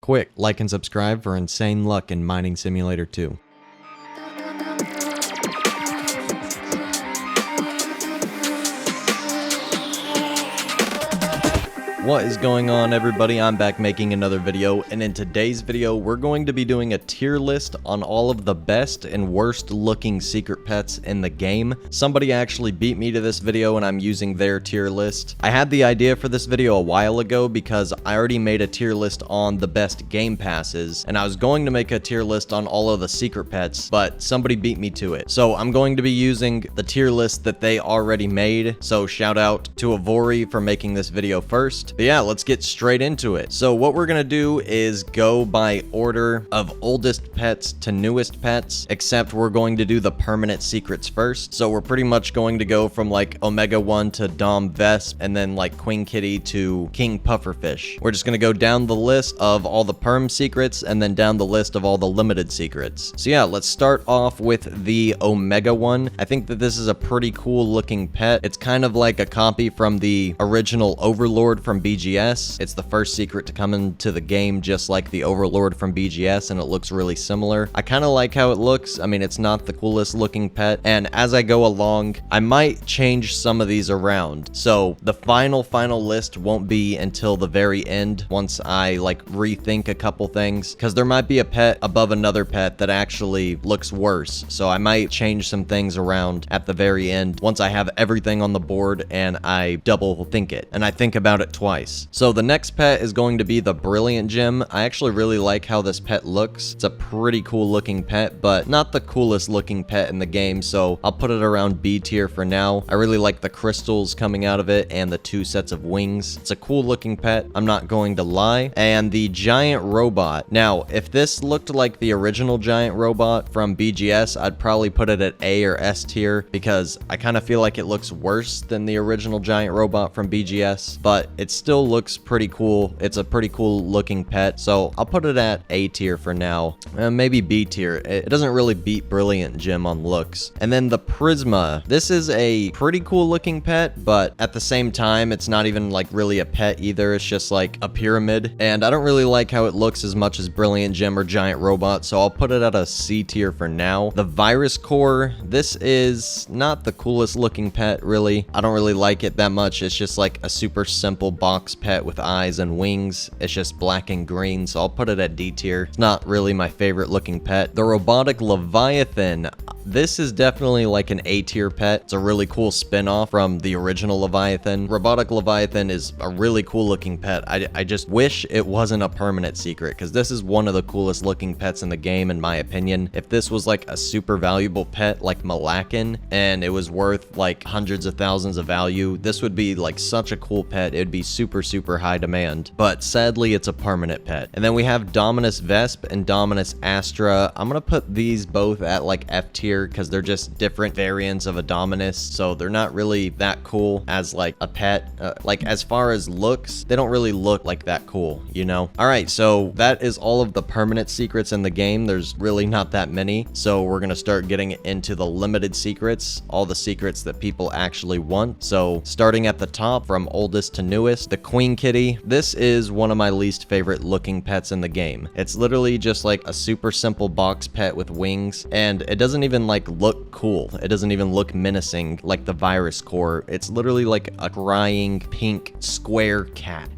Quick, like and subscribe for insane luck in Mining Simulator 2. What is going on, everybody? I'm back making another video, and in today's video we're going to be doing a tier list on all of the best and worst looking secret pets in the game. Somebody actually beat me to this video and I'm using their tier list. I had the idea for this video a while ago because I already made a tier list on the best game passes, and I was going to make a tier list on all of the secret pets, but somebody beat me to it. So I'm going to be using the tier list that they already made, so shout out to Avori for making this video first. But yeah, let's get straight into it. So what we're gonna do is go by order of oldest pets to newest pets, except we're going to do the permanent secrets first. So we're pretty much going to go from like Omega 1 to Dom Vesp, and then like Queen Kitty to King Pufferfish. We're just gonna go down the list of all the perm secrets and then down the list of all the limited secrets. So yeah, let's start off with the Omega 1. I think that this is a pretty cool looking pet. It's kind of like a copy from the original Overlord from BGS. It's the first secret to come into the game, just like the Overlord from BGS, and it looks really similar. I kind of like how it looks. I mean, it's not the coolest looking pet, and as I go along, I might change some of these around. So the final list won't be until the very end, once I like rethink a couple things, because there might be a pet above another pet that actually looks worse. So I might change some things around at the very end once I have everything on the board and I double think it, and I think about it twice. So the next pet is going to be the Brilliant Gem. I actually really like how this pet looks. It's a pretty cool looking pet, but not the coolest looking pet in the game, so I'll put it around B tier for now. I really like the crystals coming out of it and the two sets of wings. It's a cool looking pet, I'm not going to lie. And the Giant Robot. Now, if this looked like the original Giant Robot from BGS, I'd probably put it at A or S tier, because I kind of feel like it looks worse than the original Giant Robot from BGS, but it still looks pretty cool. It's a pretty cool looking pet, so I'll put it at A tier for now. Maybe B tier. It doesn't really beat Brilliant Gem on looks. And then the Prisma. This is a pretty cool looking pet, but at the same time, it's not even like really a pet either. It's just like a pyramid, and I don't really like how it looks as much as Brilliant Gem or Giant Robot, so I'll put it at a C tier for now. The Virus Core. This is not the coolest looking pet, really. I don't really like it that much. It's just like a super simple box pet with eyes and wings. It's just black and green, so I'll put it at D tier. It's not really my favorite looking pet. The Robotic Leviathan. This is definitely like an A tier pet. It's a really cool spin-off from the original Leviathan. Robotic Leviathan is a really cool looking pet. I just wish it wasn't a permanent secret, because this is one of the coolest looking pets in the game, in my opinion. If this was like a super valuable pet like Malakin, and it was worth like hundreds of thousands of value, this would be like such a cool pet. It'd be super high demand, but sadly it's a permanent pet. And then we have Dominus Vesp and Dominus Astra. I'm gonna put these both at like F tier, because they're just different variants of a Dominus, so they're not really that cool as like a pet. Like as far as looks, they don't really look like that cool, you know? All right, so that is all of the permanent secrets in the game. There's really not that many, so we're gonna start getting into the limited secrets, all the secrets that people actually want. So starting at the top from oldest to newest, the Queen Kitty. This is one of my least favorite looking pets in the game. It's literally just like a super simple box pet with wings, and it doesn't even like look cool. It doesn't even look menacing like the Virus Core. It's literally like a crying pink square cat.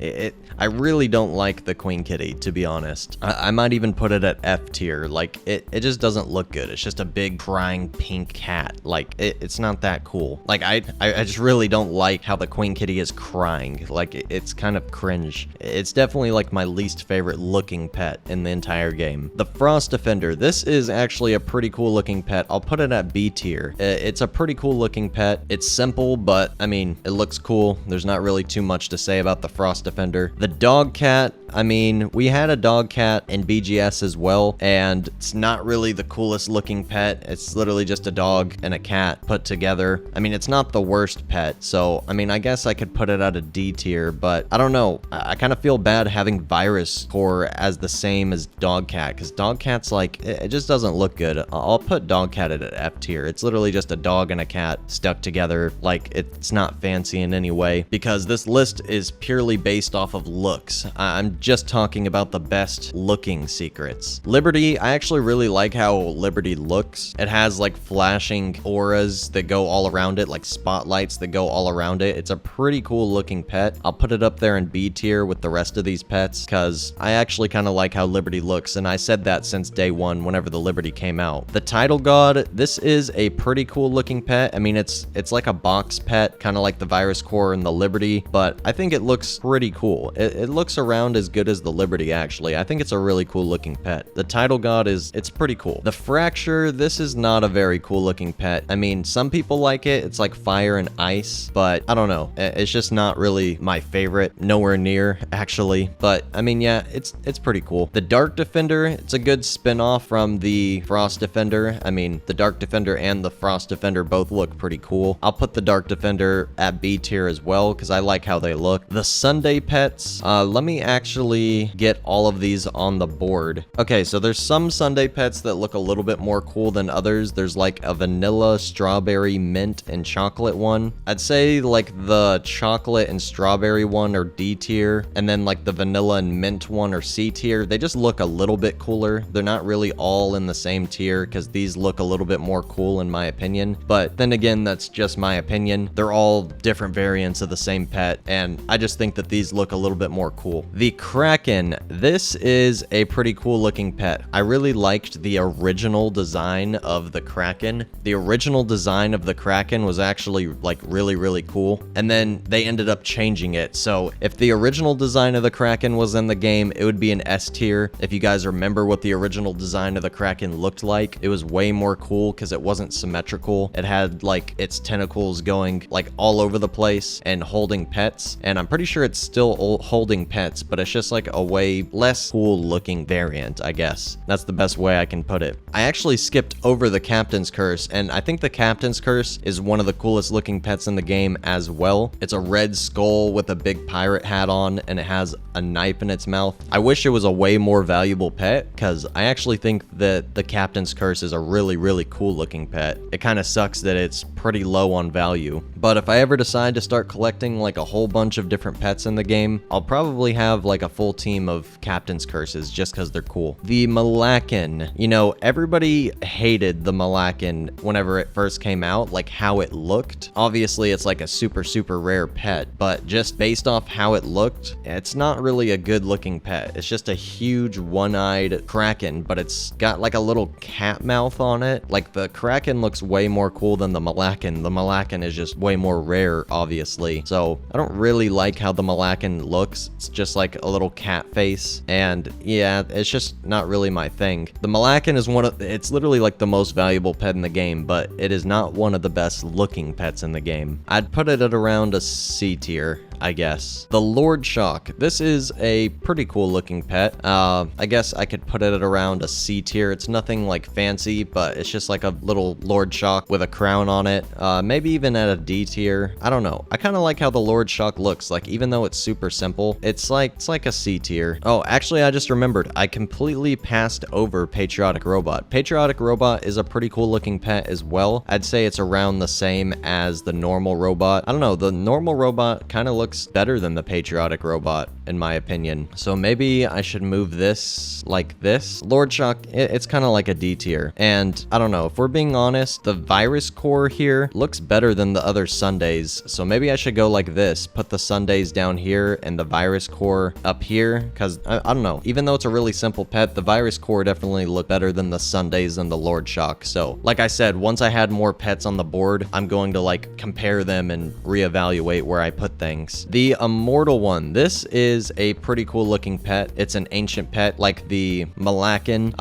I really don't like the Queen Kitty, to be honest. I might even put it at F tier. Like it just doesn't look good. It's just a big crying pink cat. Like it's not that cool. Like I just really don't like how the Queen Kitty is crying. Like it's kind of cringe. It's definitely like my least favorite looking pet in the entire game. The Frost Defender. This is actually a pretty cool looking pet. I'll put it at B tier. It's a pretty cool looking pet. It's simple, but I mean, it looks cool. There's not really too much to say about the Frost Defender. The Dog Cat. I mean, we had a dog cat in BGS as well, and it's not really the coolest looking pet. It's literally just a dog and a cat put together. I mean, it's not the worst pet, so I mean, I guess I could put it at a D tier, but I don't know. I kind of feel bad having Virus Core as the same as Dog Cat, because Dog Cat's like, it just doesn't look good. I'll put Dog Cat at F tier. It's literally just a dog and a cat stuck together. Like, it's not fancy in any way, because this list is purely based off of looks. I'm just talking about the best looking secrets. Liberty, I actually really like how Liberty looks. It has like flashing auras that go all around it, like spotlights that go all around it. It's a pretty cool looking pet. I'll put it up there in B tier with the rest of these pets because I actually kind of like how Liberty looks, and I said that since day one whenever the Liberty came out. The Title God, this is a pretty cool looking pet. I mean, it's like a box pet, kind of like the Virus Core and the Liberty, but I think it looks pretty cool. It looks around as good as the Liberty, actually. I think it's a really cool looking pet. The Title God it's pretty cool. The Fracture, this is not a very cool looking pet. I mean, some people like it. It's like fire and ice, but I don't know. It's just not really my favorite. Nowhere near, actually. But I mean, yeah, it's pretty cool. The Dark Defender, it's a good spin-off from the Frost Defender. I mean, the Dark Defender and the Frost Defender both look pretty cool. I'll put the Dark Defender at B tier as well because I like how they look. The Sunday pets, let me actually get all of these on the board. Okay, so there's some Sunday pets that look a little bit more cool than others. There's like a vanilla, strawberry, mint, and chocolate one. I'd say like the chocolate and strawberry one are D tier, and then like the vanilla and mint one are C tier. They just look a little bit cooler. They're not really all in the same tier because these look a little bit more cool in my opinion. But then again, that's just my opinion. They're all different variants of the same pet, and I just think that these look a little bit more cool. The Kraken, this is a pretty cool looking pet. I really liked the original design of the Kraken. The original design of the Kraken was actually like really cool, and then they ended up changing it. So if the original design of the Kraken was in the game, it would be an S tier. If you guys remember what the original design of the Kraken looked like, it was way more cool because it wasn't symmetrical. It had like its tentacles going like all over the place and holding pets, and I'm pretty sure it's still holding pets, but it's just like a way less cool looking variant, I guess. That's the best way I can put it. I actually skipped over the Captain's Curse, and I think the Captain's Curse is one of the coolest looking pets in the game as well. It's a red skull with a big pirate hat on, and it has a knife in its mouth. I wish it was a way more valuable pet because I actually think that the Captain's Curse is a really cool looking pet. It kind of sucks that it's pretty low on value, but if I ever decide to start collecting like a whole bunch of different pets in the game, I'll probably have like a full team of Captain's Curses just because they're cool. The Malacan, you know, everybody hated the Malacan whenever it first came out, like how it looked. Obviously, it's like a super rare pet, but just based off how it looked, it's not really a good looking pet. It's just a huge one-eyed Kraken, but it's got like a little cat mouth on it. Like the Kraken looks way more cool than the Malacan. The Malacan is just way more rare, obviously. So I don't really like how the Malacan looks. It's just like a little cat face, and yeah, it's just not really my thing. The Malacan is it's literally like the most valuable pet in the game, but it is not one of the best looking pets in the game. I'd put it at around a C tier, I guess. The Lord Shock. This is a pretty cool looking pet. I guess I could put it at around a C tier. It's nothing like fancy, but it's just like a little Lord Shock with a crown on it. Maybe even at a D tier. I don't know. I kind of like how the Lord Shock looks. Like, even though it's super simple, it's like a C tier. Oh, actually, I just remembered. I completely passed over Patriotic Robot. Patriotic Robot is a pretty cool looking pet as well. I'd say it's around the same as the normal robot. I don't know. The normal robot kind of looks better than the Patriotic Robot, in my opinion. So maybe I should move this like this. Lord Shock, it's kind of like a D tier. And I don't know, if we're being honest, the Virus Core here looks better than the other Sundays. So maybe I should go like this, put the Sundays down here and the Virus Core up here. Because I don't know, even though it's a really simple pet, the Virus Core definitely look better than the Sundays and the Lord Shock. So like I said, once I had more pets on the board, I'm going to like compare them and reevaluate where I put things. The Immortal one, this is a pretty cool looking pet. It's an ancient pet like the Malacan,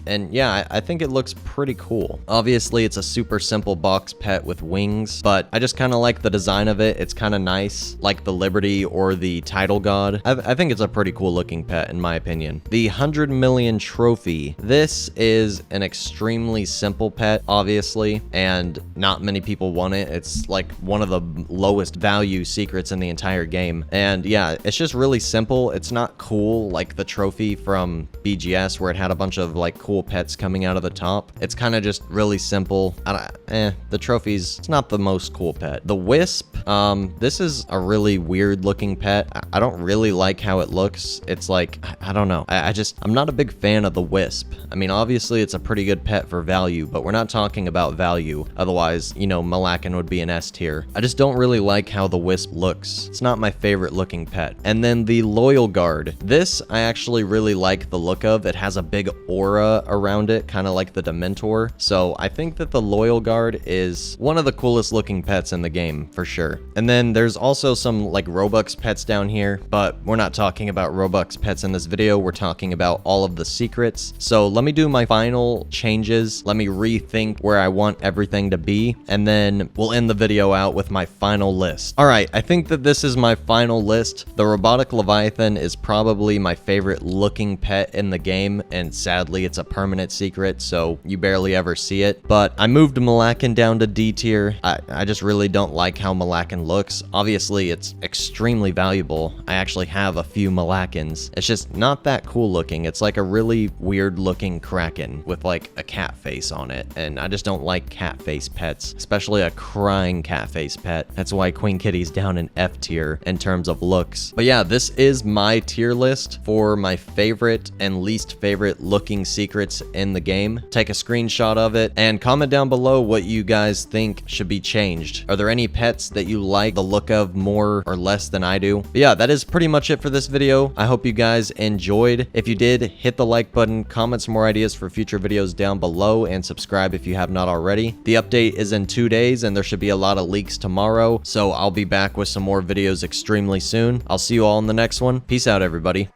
and yeah, I think it looks pretty cool. Obviously, it's a super simple box pet with wings, but I just kind of like the design of it. It's kind of nice, like the Liberty or the Title God. I think it's a pretty cool looking pet in my opinion. The 100 million trophy. This is an extremely simple pet, obviously, and not many people want it. It's like one of the lowest value secrets in the entire game, and yeah, it's just really simple. It's not cool like the trophy from BGS where it had a bunch of like cool pets coming out of the top. It's kind of just really simple. The trophy's, it's not the most cool pet. The Wisp, this is a really weird looking pet. I don't really like how it looks. It's like, I don't know. I'm not a big fan of the Wisp. I mean, obviously it's a pretty good pet for value, but we're not talking about value. Otherwise, you know, Malakin would be an S tier. I just don't really like how the Wisp looks. It's not my favorite looking pet. And then the Loyal Guard. This I actually really like the look of. It has a big aura around it, kind of like the Dementor. So I think that the Loyal Guard is one of the coolest looking pets in the game, for sure. And then there's also some like Robux pets down here, but we're not talking about Robux pets in this video. We're talking about all of the secrets. So let me do my final changes. Let me rethink where I want everything to be, and then we'll end the video out with my final list. All right, I think that this is my final list. The Robotic Leviathan is probably my favorite looking pet in the game, and sadly it's a permanent secret, so you barely ever see it. But I moved Malakin down to D tier. I just really don't like how Malakin looks. Obviously it's extremely valuable. I actually have a few Malakins. It's just not that cool looking. It's like a really weird looking Kraken with like a cat face on it, and I just don't like cat face pets, especially a crying cat face pet. That's why Queen Kitty's down in F tier in terms of looks. But yeah, this is my tier list for my favorite and least favorite looking secrets in the game. Take a screenshot of it and comment down below what you guys think should be changed. Are there any pets that you like the look of more or less than I do? But yeah, that is pretty much it for this video. I hope you guys enjoyed. If you did, hit the like button, comment some more ideas for future videos down below, and subscribe if you have not already. The update is in 2 days, and there should be a lot of leaks tomorrow, so I'll be back with some more videos extremely soon. I'll see you all in the next one. Peace out, everybody.